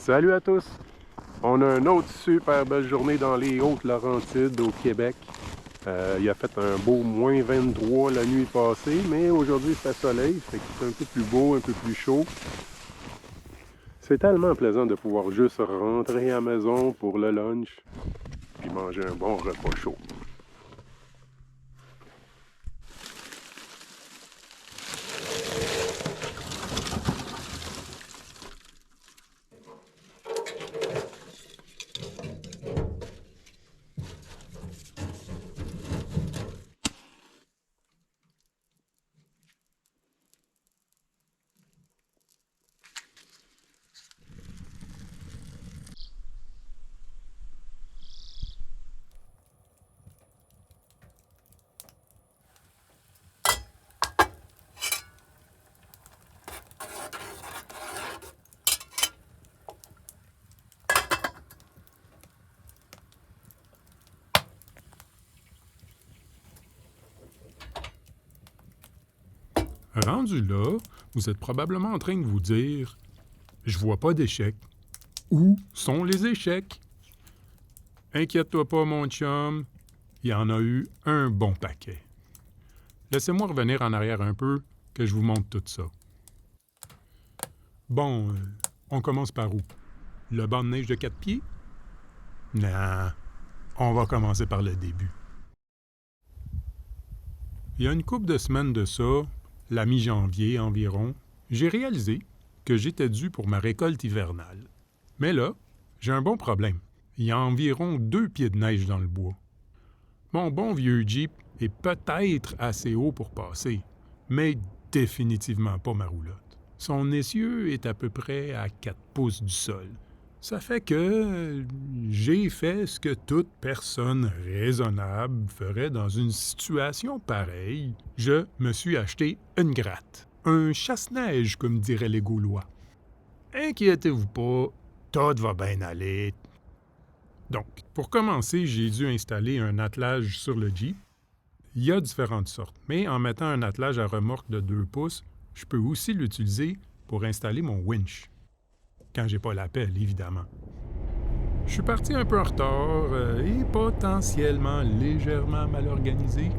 Salut à tous! On a une autre super belle journée dans les Hautes-Laurentides au Québec. Il a fait un beau moins 23 la nuit passée, mais aujourd'hui c'est soleil, fait que c'est un peu plus beau, un peu plus chaud. C'est tellement plaisant de pouvoir juste rentrer à la maison pour le lunch, puis manger un bon repas chaud. Rendu là, vous êtes probablement en train de vous dire « Je vois pas d'échecs. Où sont les échecs? » Inquiète-toi pas, mon chum, il y en a eu un bon paquet. Laissez-moi revenir en arrière un peu, que je vous montre tout ça. Bon, on commence par où? Le banc de neige de 4 pieds? Non, on va commencer par le début. Il y a une couple de semaines de ça, la mi-janvier environ, j'ai réalisé que j'étais dû pour ma récolte hivernale. Mais là, j'ai un bon problème. Il y a environ 2 pieds de neige dans le bois. Mon bon vieux Jeep est peut-être assez haut pour passer, mais définitivement pas ma roulotte. Son essieu est à peu près à 4 pouces du sol. Ça fait que j'ai fait ce que toute personne raisonnable ferait dans une situation pareille. Je me suis acheté une gratte. Un chasse-neige, comme diraient les Gaulois. Inquiétez-vous pas, tout va bien aller. Donc, pour commencer, j'ai dû installer un attelage sur le Jeep. Il y a différentes sortes, mais en mettant un attelage à remorque de 2 pouces, je peux aussi l'utiliser pour installer mon winch. Quand j'ai pas la pelle, évidemment. Je suis parti un peu en retard et potentiellement légèrement mal organisé.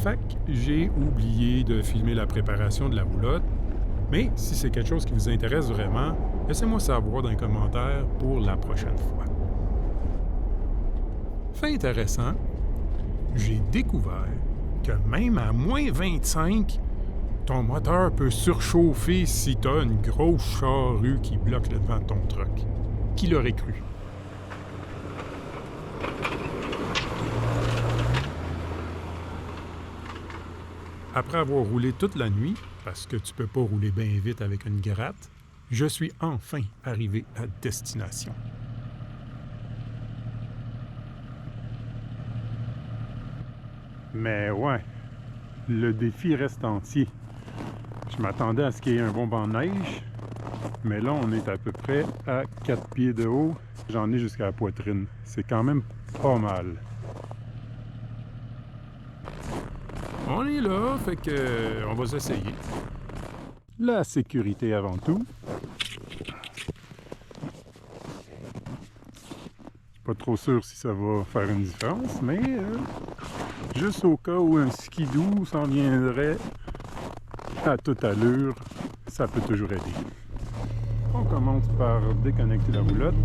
Fait que j'ai oublié de filmer la préparation de la roulotte. Mais si c'est quelque chose qui vous intéresse vraiment, laissez-moi savoir dans les commentaires pour la prochaine fois. Fait intéressant, j'ai découvert que même à moins 25, ton moteur peut surchauffer si tu as une grosse charrue qui bloque le devant de ton truck. Qui l'aurait cru? Après avoir roulé toute la nuit, parce que tu peux pas rouler bien vite avec une gratte, je suis enfin arrivé à destination. Mais ouais, le défi reste entier. Je m'attendais à ce qu'il y ait un bon banc de neige, mais là on est à peu près à 4 pieds de haut. J'en ai jusqu'à la poitrine. C'est quand même pas mal. On est là, fait que on va s'essayer. La sécurité avant tout. Pas trop sûr si ça va faire une différence, mais juste au cas où un skidoo s'en viendrait à toute allure, ça peut toujours aider. On commence par déconnecter la roulotte.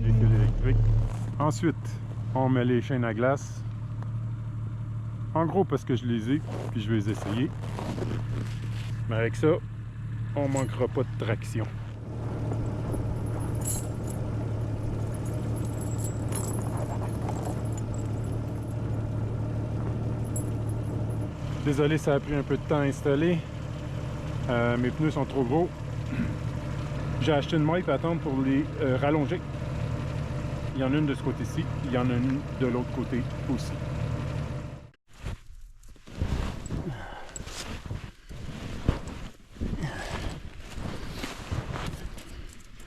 Véhicule électrique. Ensuite, on met les chaînes à glace. En gros parce que je les ai, puis je vais les essayer. Mais avec ça, on manquera pas de traction. Désolé, ça a pris un peu de temps à installer. Mes pneus sont trop gros. J'ai acheté une maille patente pour les rallonger. Il y en a une de ce côté-ci, il y en a une de l'autre côté aussi.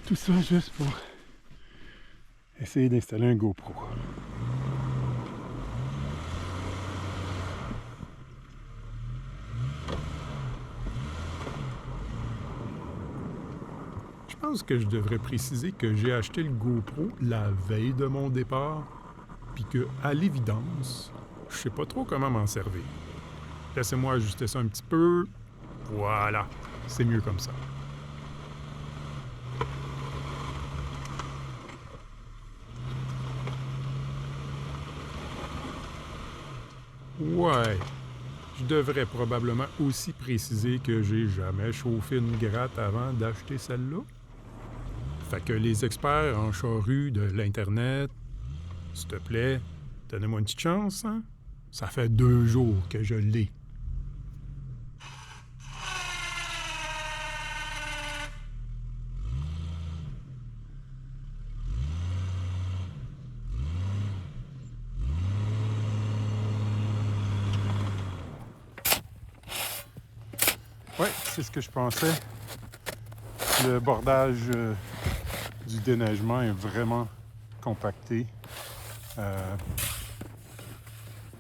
Tout ça juste pour essayer d'installer un GoPro. pense que je devrais préciser que j'ai acheté le GoPro la veille de mon départ, puis que, à l'évidence, je sais pas trop comment m'en servir. Laissez-moi ajuster ça un petit peu. Voilà, c'est mieux comme ça. Ouais, je devrais probablement aussi préciser que j'ai jamais chauffé une gratte avant d'acheter celle-là. Fait que les experts en charrue de l'Internet, s'il te plaît, donnez-moi une petite chance, hein? Ça fait 2 jours que je l'ai. Ouais, c'est ce que je pensais. Le bordage du déneigement est vraiment compacté.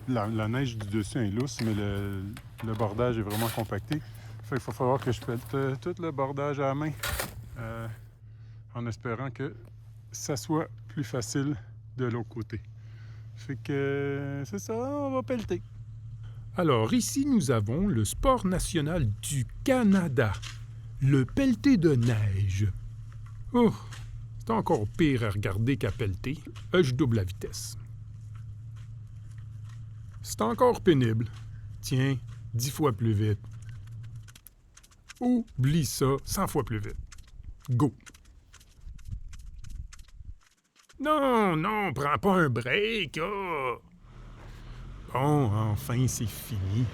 La neige du dessus est lousse, mais le bordage est vraiment compacté. Fait qu'il va falloir que je pète tout le bordage à la main en espérant que ça soit plus facile de l'autre côté. Fait que c'est ça, on va pelleter. Alors ici, nous avons le sport national du Canada, le pelleté de neige. Oh, c'est encore pire à regarder qu'à pelleter. Je double la vitesse. C'est encore pénible. Tiens, 10 fois plus vite. Oublie ça, 100 fois plus vite. Go! Non, non, prends pas un break. Oh. Bon, enfin, c'est fini.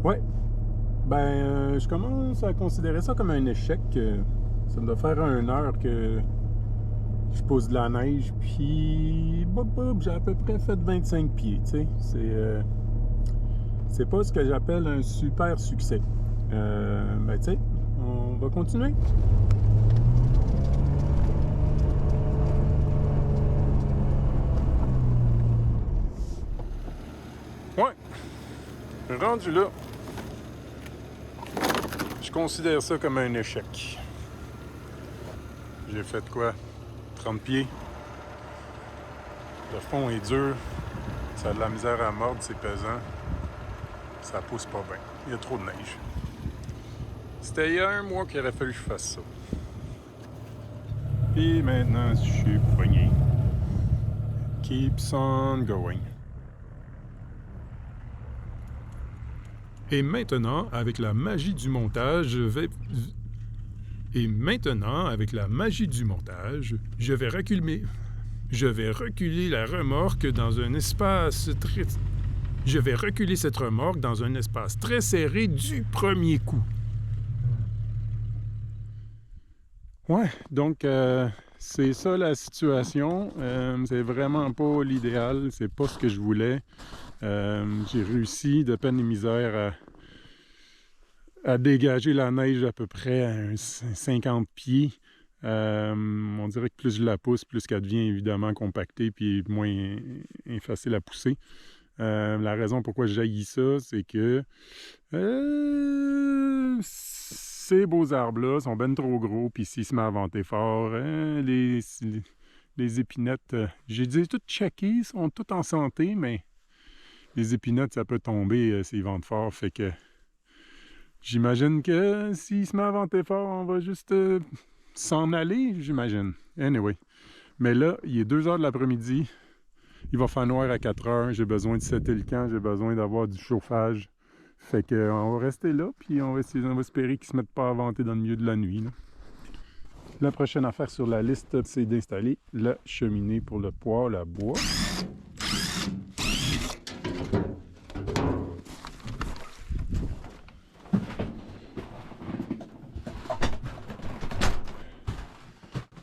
Ouais. Je commence à considérer ça comme un échec. Ça doit faire 1 heure que je pose de la neige, puis j'ai à peu près fait 25 pieds, tu sais. C'est pas ce que j'appelle un super succès. Tu sais, on va continuer. Ouais. Rendu là, je considère ça comme un échec. J'ai fait quoi? 30 pieds. Le fond est dur. Ça a de la misère à mordre, c'est pesant. Ça pousse pas bien. Il y a trop de neige. C'était il y a 1 mois qu'il aurait fallu que je fasse ça. Puis maintenant, je suis poigné. Keeps on going. Et maintenant, avec la magie du montage, je vais reculer la remorque dans un espace très... Je vais reculer cette remorque dans un espace très serré du premier coup. Ouais, donc c'est ça la situation. C'est vraiment pas l'idéal, c'est pas ce que je voulais. J'ai réussi de peine et misère à dégager la neige à peu près à 50 pieds. On dirait que plus je la pousse, plus qu'elle devient évidemment compactée puis moins facile à pousser. La raison pourquoi j'haïs ça, c'est que ces beaux arbres-là sont ben trop gros, puis s'ils se mettent à venter fort, les épinettes, j'ai dit toutes checkées, sont toutes en santé, mais les épinettes, ça peut tomber s'ils ventent fort, fait que j'imagine que s'ils se mettent à venter fort, on va juste s'en aller, j'imagine. Anyway. Mais là, il est 2 heures de l'après-midi. Il va faire noir à 4 heures, j'ai besoin de setter le camp, j'ai besoin d'avoir du chauffage. Fait que on va rester là, puis on va espérer qu'ils ne se mettent pas à vanter dans le milieu de la nuit, là. La prochaine affaire sur la liste, c'est d'installer la cheminée pour le poêle à bois.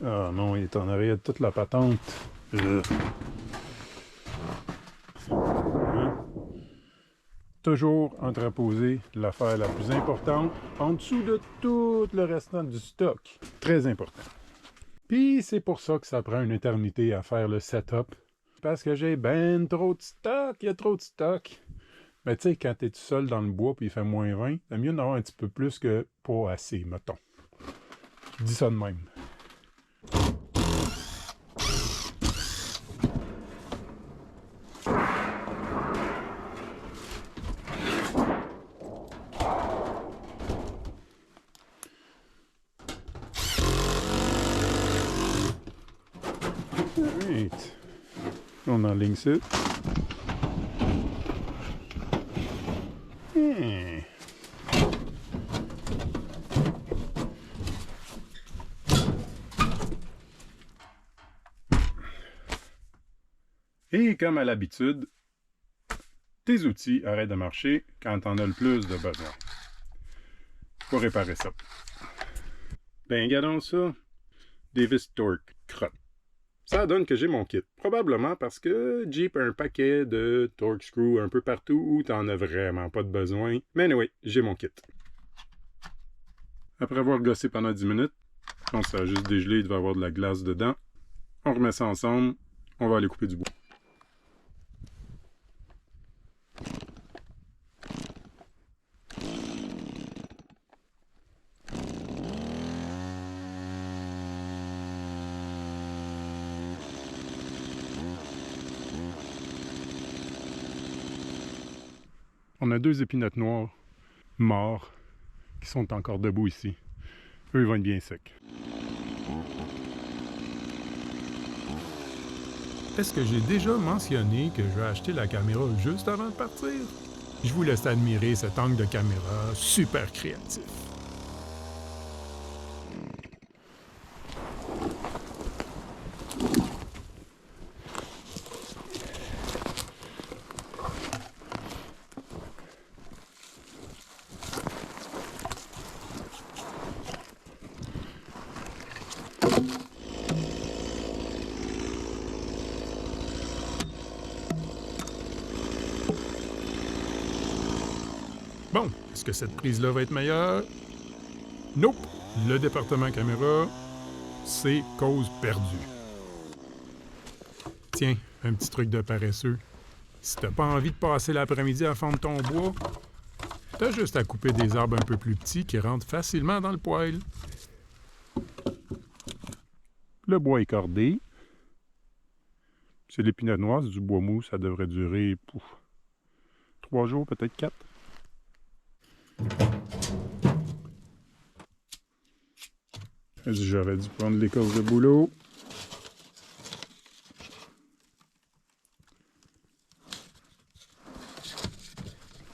Ah non, il est en arrière de toute la patente. Toujours entreposer l'affaire la plus importante en dessous de tout le restant du stock. Très important. Puis c'est pour ça que ça prend une éternité à faire le setup. Parce que j'ai ben trop de stock, il y a trop de stock. Mais tu sais, quand t'es tout seul dans le bois puis il fait -20, c'est mieux d'en avoir un petit peu plus que pas assez, mettons. Je dis ça de même. Right. On enligne ça. Et comme à l'habitude, tes outils arrêtent de marcher quand t'en as le plus de besoin. Faut réparer ça. Ben, regardons ça. Davis Torque crotte. Ça donne que j'ai mon kit. Probablement parce que Jeep a un paquet de torque screws un peu partout où t'en as vraiment pas de besoin. Mais anyway, j'ai mon kit. Après avoir gossé pendant 10 minutes, je pense que ça a juste dégelé, il devait y avoir de la glace dedans. On remet ça ensemble, on va aller couper du bois. On a 2 épinottes noires morts qui sont encore debout ici. Eux, ils vont être bien secs. Est-ce que j'ai déjà mentionné que je vais acheter la caméra juste avant de partir? Je vous laisse admirer cet angle de caméra super créatif. Bon, est-ce que cette prise-là va être meilleure? Nope! Le département caméra, c'est cause perdue. Tiens, un petit truc de paresseux. Si t'as pas envie de passer l'après-midi à fendre ton bois, t'as juste à couper des arbres un peu plus petits qui rentrent facilement dans le poêle. Le bois est cordé. C'est l'épinette noire, c'est du bois mou, ça devrait durer 3 jours, peut-être 4. J'aurais dû prendre l'écorce de bouleau.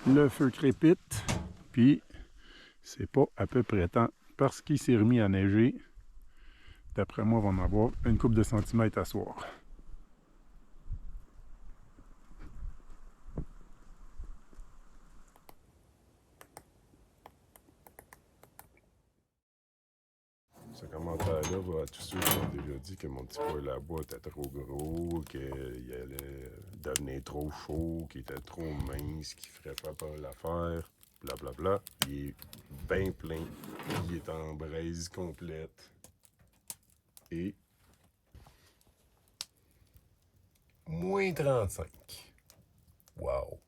Le feu crépite, puis c'est pas à peu près temps parce qu'il s'est remis à neiger. D'après moi, on va en avoir une couple de centimètres à soir. Ce commentaire-là va à tous ceux qui ont déjà dit que mon petit poêle à bois était trop gros, qu'il allait devenir trop chaud, qu'il était trop mince, qu'il ferait pas l'affaire, blablabla. Il est bien plein, il est en braise complète. Et -35. Wow!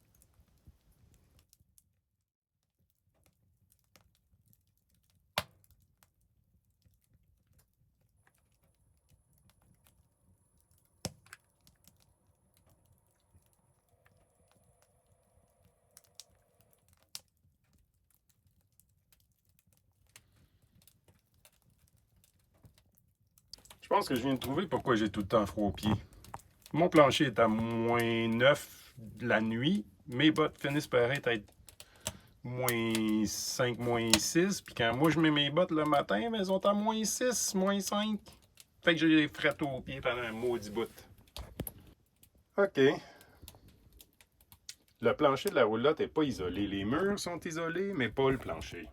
Je pense que je viens de trouver pourquoi j'ai tout le temps froid aux pieds. Mon plancher est à -9 la nuit. Mes bottes finissent par être -5, -6. Puis quand moi je mets mes bottes le matin, ben, elles sont à -6, -5. Fait que j'ai les frettes aux pieds pendant un maudit bout. OK. Le plancher de la roulotte n'est pas isolé. Les murs sont isolés, mais pas le plancher.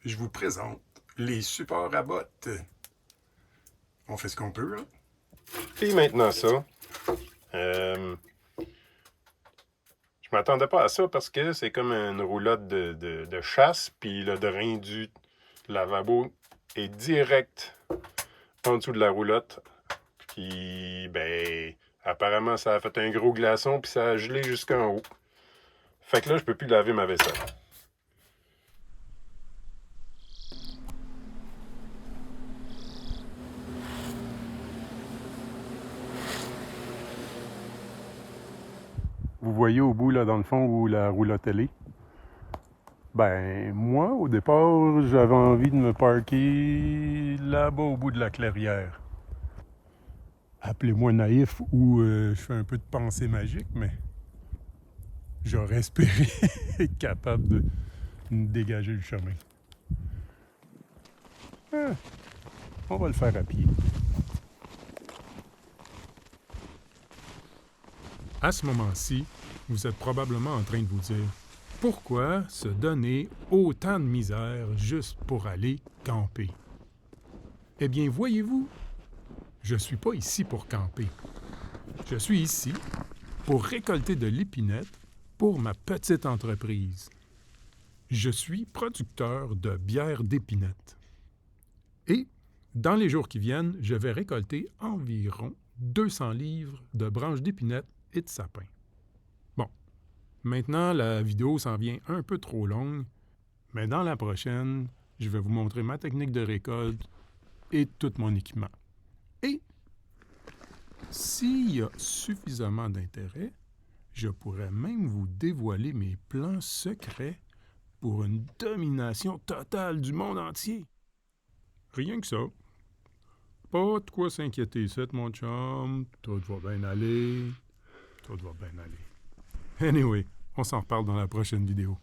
Je vous présente les supports à bottes. On fait ce qu'on peut, hein? Et maintenant ça. Je m'attendais pas à ça parce que c'est comme une roulotte de chasse, puis le drain du lavabo est direct en dessous de la roulotte. Puis, ben, apparemment, ça a fait un gros glaçon, puis ça a gelé jusqu'en haut. Fait que là, je peux plus laver ma vaisselle. Vous voyez au bout, là, dans le fond, où la roulotte elle est? Ben, moi, au départ, j'avais envie de me parker là-bas au bout de la clairière. Appelez-moi naïf ou je fais un peu de pensée magique, mais j'aurais espéré être capable de dégager le chemin. On va le faire à pied. À ce moment-ci, vous êtes probablement en train de vous dire « Pourquoi se donner autant de misère juste pour aller camper? » Eh bien, voyez-vous, je ne suis pas ici pour camper. Je suis ici pour récolter de l'épinette pour ma petite entreprise. Je suis producteur de bière d'épinette. Et, dans les jours qui viennent, je vais récolter environ 200 livres de branches d'épinette et de sapin. Bon, maintenant, la vidéo s'en vient un peu trop longue, mais dans la prochaine, je vais vous montrer ma technique de récolte et tout mon équipement. Et, s'il y a suffisamment d'intérêt, je pourrais même vous dévoiler mes plans secrets pour une domination totale du monde entier. Rien que ça. Pas de quoi s'inquiéter, c'est mon chum. Tout va bien aller. Tout va bien aller. Anyway, on s'en reparle dans la prochaine vidéo.